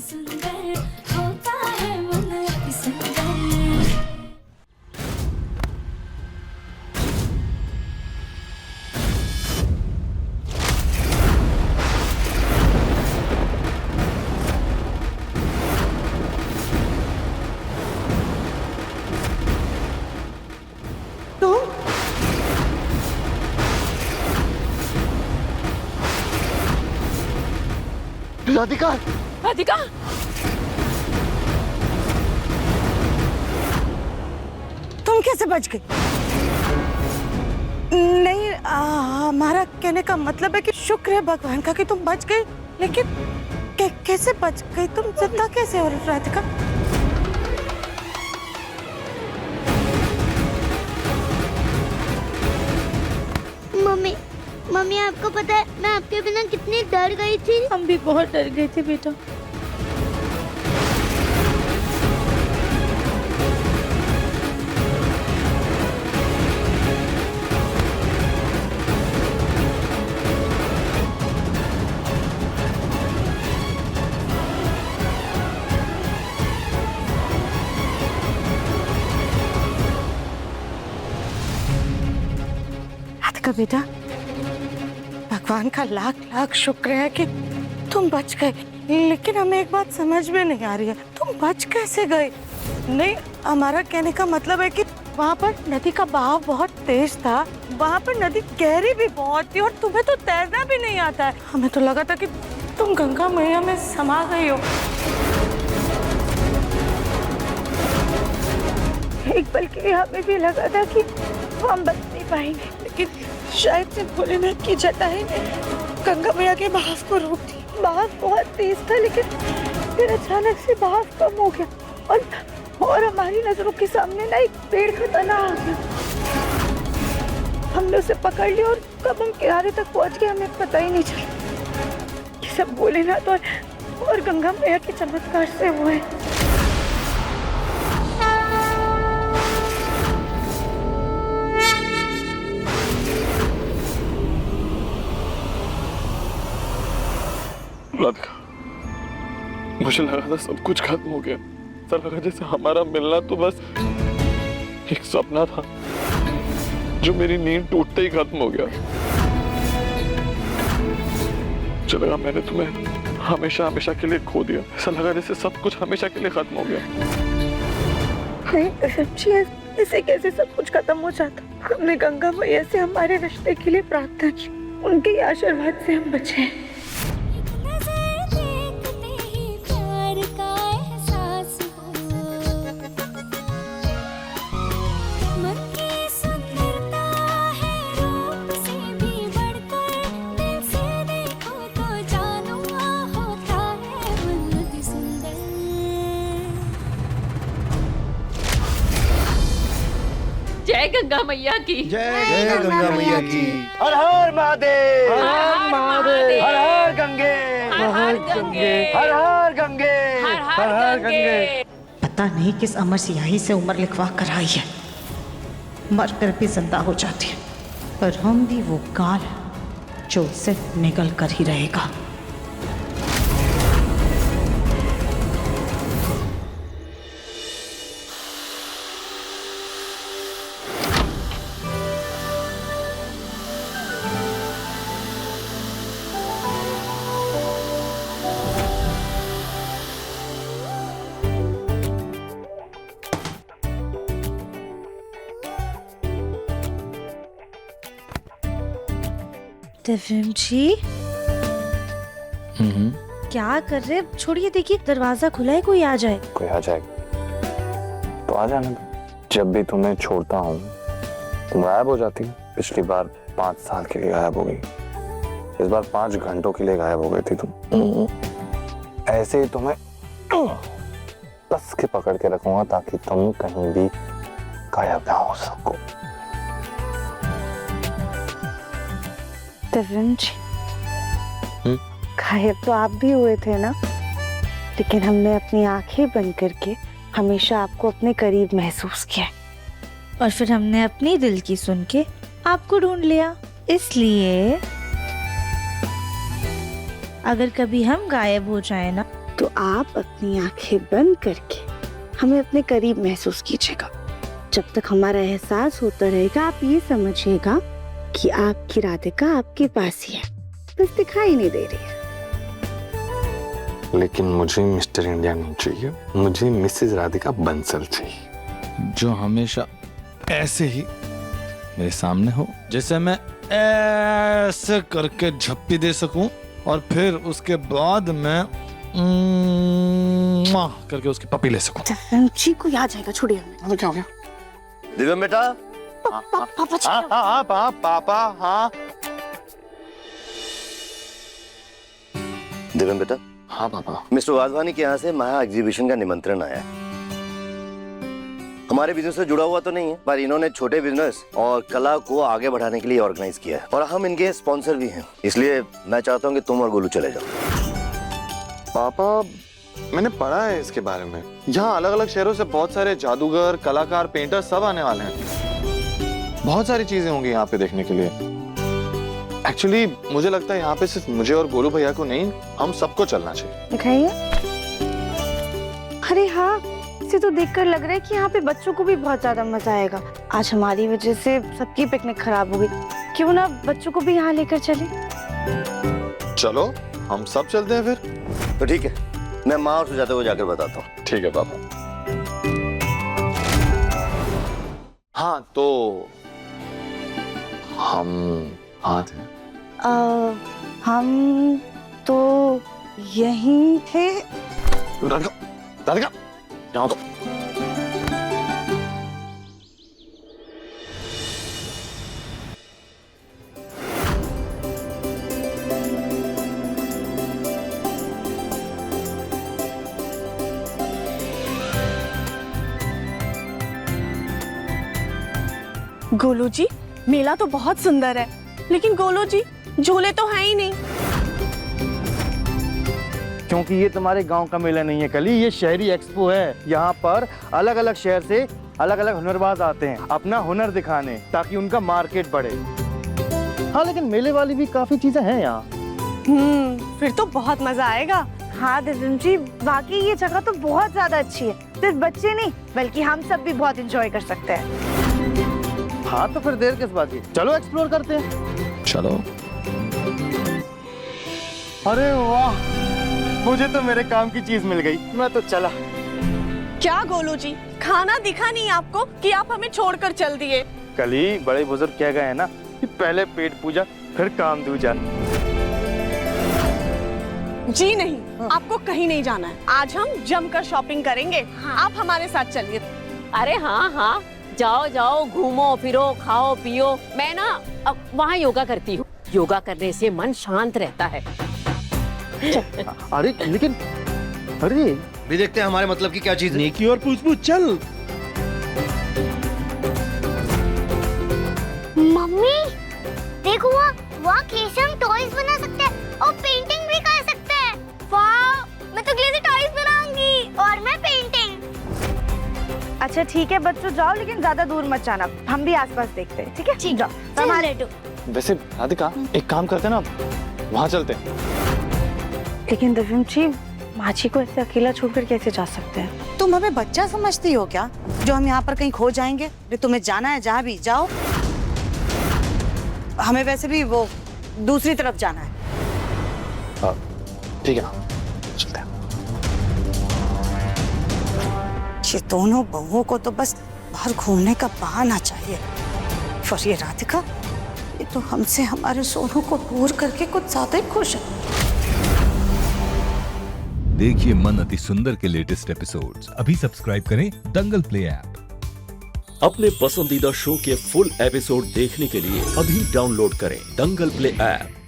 सुंदर होता है मन अति सुंदर। राधिका, राधिका, तुम कैसे बच गई? नहीं, हमारा कहने का मतलब है कि शुक्र है भगवान का कि तुम बच गई, लेकिन कैसे बच गई? तुम जिंदा कैसे हो राधिका? मम्मी, मम्मी आपको पता है मैं आपके बिना कितनी डर गई थी। हम भी बहुत डर गए थे बेटा। राधिका बेटा, भगवान का लाख लाख शुक्र है कि तुम बच गए, लेकिन हमें एक बात समझ में नहीं आ रही है, तुम बच कैसे गए? नहीं, हमारा कहने का मतलब है कि वहाँ पर नदी का बहाव बहुत तेज था, वहाँ पर नदी गहरी भी बहुत थी और तुम्हें तो तैरना भी नहीं आता है। हमें तो लगा था कि तुम गंगा मैया में समा गई हो। एक पल के लिए हमें भी लगा था कि हम बच नहीं पाएंगे, लेकिन शायद से भोलेनाथ की जटाएं ने गंगा मैया के बहाव को रोक दी। बहाव बहुत तेज था, लेकिन फिर अचानक से बहाव कम हो गया और हमारी नजरों के सामने ना एक पेड़ का तना आ गया। हमने उसे पकड़ लिया और कब हम किनारे तक पहुंच गए हमें पता ही नहीं चला। ये सब भोलेनाथ और गंगा मैया के चमत्कार से हुआ है। राधिका, मुझे लगा था सब कुछ खत्म हो गया। ऐसा लगा जैसे हमारा मिलना तो बस एक सपना था जो मेरी नींद टूटते ही खत्म हो गया। मुझे लगा मैंने तुम्हें हमेशा हमेशा के लिए खो दिया। ऐसा लगा जैसे सब कुछ हमेशा के लिए खत्म हो गया। नहीं, ऐसे कैसे सब कुछ खत्म हो जाता? हमने गंगा मैया से हमारे रिश्ते के लिए प्रार्थना की, उनके आशीर्वाद से हम बचे हैं। जय गंगा मैया की। जय गंगा मैया की। हर हर महादेव, हर हर महादेव, हर हर गंगे, हर हर गंगे, हर हर गंगे, हर हर गंगे। पता नहीं किस अमर सियाही से उम्र लिखवा कर आई है, मर कर भी जिंदा हो जाती है, पर हम भी वो काल है जो उससे निकल कर ही रहेगा। दिव्यम जी, क्या कर रहे? छोड़िए, देखिए दरवाजा खुला है, कोई आ जाए। कोई आ जाएगा तो आ जाने दो। जब भी तुम्हें छोड़ता हूँ तुम गायब हो जाती। पिछली बार 5 साल के लिए गायब हो गई, इस बार 5 घंटों के लिए गायब हो गई थी तुम। ऐसे ही तुम्हें कस के पकड़ के रखूंगा ताकि तुम कहीं भी गायब ना हो सको। दिव्यम जी, गायब तो आप भी हुए थे ना, लेकिन हमने अपनी आंखें बंद करके हमेशा आपको अपने करीब महसूस किया, और फिर हमने अपनी दिल की सुन के आपको ढूंढ लिया। इसलिए अगर कभी हम गायब हो जाए ना, तो आप अपनी आंखें बंद करके हमें अपने करीब महसूस कीजिएगा। जब तक हमारा एहसास होता रहेगा आप ये समझिएगा कि आपकी राधिका आपके पास ही है, बस दिखाई नहीं दे रही है। लेकिन मुझे मिस्टर इंडिया नहीं चाहिए, मुझे मिसेज राधिका बंसल चाहिए, जो हमेशा ऐसे ही मेरे सामने हो, जैसे मैं ऐसे करके झप्पी दे सकूं और फिर उसके बाद मैं करके उसकी पपी ले सकूं। जी को याद जाएगा, छोड़िए हमें। तो क्या हो गया? दिव्यम बेटा। पापा जी। पापा हाँ। दिव्यम बेटा। हाँ पापा। मिस्टर वाधवानी के यहाँ से महा एग्जीबिशन का निमंत्रण आया है। हमारे बिजनेस से जुड़ा हुआ तो नहीं है, पर इन्होंने छोटे बिजनेस और कला को आगे बढ़ाने के लिए ऑर्गेनाइज किया है और हम इनके स्पॉन्सर भी हैं। इसलिए मैं चाहता हूँ कि तुम और गोलू चले जाओ। पापा मैंने पढ़ा है इसके बारे में, यहाँ अलग अलग शहरों से बहुत सारे जादूगर, कलाकार, पेंटर सब आने वाले हैं। बहुत सारी चीजें होंगी यहाँ पे देखने के लिए। एक्चुअली मुझे लगता है यहाँ पे सिर्फ मुझे और गोलू भैया को नहीं, हम सबको चलना चाहिए। दिखाइए। अरे हाँ, इसे तो देखकर लग रहा है कि यहाँ पे बच्चों को भी बहुत ज्यादा मजा आएगा। आज हमारी वजह से सबकी पिकनिक खराब हो गई, क्यों ना बच्चों को भी यहाँ लेकर चले। चलो हम सब चलते हैं फिर। तो ठीक है, मैं माँ और सुजाता को जाकर बताता हूँ। ठीक है पापा। हाँ तो हम आते हैं। हम तो यहीं थे। राधिका, राधिका, यहाँ तो। गोलू जी, मेला तो बहुत सुंदर है, लेकिन गोलू जी झूले तो हैं ही नहीं। क्योंकि ये तुम्हारे गांव का मेला नहीं है कली, ये शहरी एक्सपो है। यहाँ पर अलग अलग शहर से अलग अलग हुनरबाज आते हैं अपना हुनर दिखाने, ताकि उनका मार्केट बढ़े। हाँ लेकिन मेले वाली भी काफी चीजें हैं यहाँ। फिर तो बहुत मजा आएगा। हाँ दिव्यम जी, वाकई ये जगह तो बहुत ज्यादा अच्छी है। सिर्फ बच्चे नहीं बल्कि हम सब भी बहुत एंजॉय कर सकते हैं। हाँ तो फिर देर किस बात की, चलो एक्सप्लोर करते हैं। चलो। अरे वाह, मुझे तो मेरे काम की चीज मिल गई, मैं तो चला। क्या गोलू जी, खाना दिखा नहीं आपको कि आप हमें छोड़कर चल दिए? कली बड़े बुजुर्ग कह गए हैं ना कि पहले पेट पूजा फिर काम दूजा। जी नहीं, आपको कहीं नहीं जाना है। आज हम जमकर शॉपिंग करेंगे। आप हमारे साथ चलिए। अरे हाँ हाँ, जाओ जाओ, घूमो फिरो, खाओ पियो। मैं ना अब वहाँ योगा करती हूँ। योगा करने से मन शांत रहता है। अरे लेकिन अरे भी देखते हैं हमारे मतलब की क्या चीज है। नेकी और पूछ चल। मम्मी देखो, वहाँ खेल से हम टॉयज बना सकते हैं और पेंटिंग भी कर सकते हैं। वाह, मैं तो ग्लेजी टॉयज बनाऊंगी और मैं पेंटिंग। अच्छा ठीक है बच्चों, जाओ लेकिन ज्यादा दूर मत जाना, हम भी आसपास देखते हैं। ठीक है, ठीक है, हमारे। वैसे राधिका एक काम करते हैं ना, वहाँ चलते हैं। लेकिन दिव्यम जी, माची को ऐसे अकेला छोड़कर कैसे जा सकते हैं? तुम हमें बच्चा समझती हो क्या, जो हम यहाँ पर कहीं खो जाएंगे? तुम्हें जाना है जहाँ भी जाओ, हमें वैसे भी वो दूसरी तरफ जाना है। ठीक है, चलते हैं। ये दोनों बहुओं को तो बस बाहर घूमने का बहाना चाहिए। और ये राधिका, ये तो हमसे हमारे सोनू को दूर करके कुछ ज्यादा ही खुश है। देखिए मन अति सुंदर के लेटेस्ट एपिसोड्स अभी सब्सक्राइब करें दंगल प्ले ऐप। अपने पसंदीदा शो के फुल एपिसोड देखने के लिए अभी डाउनलोड करें दंगल प्ले ऐप।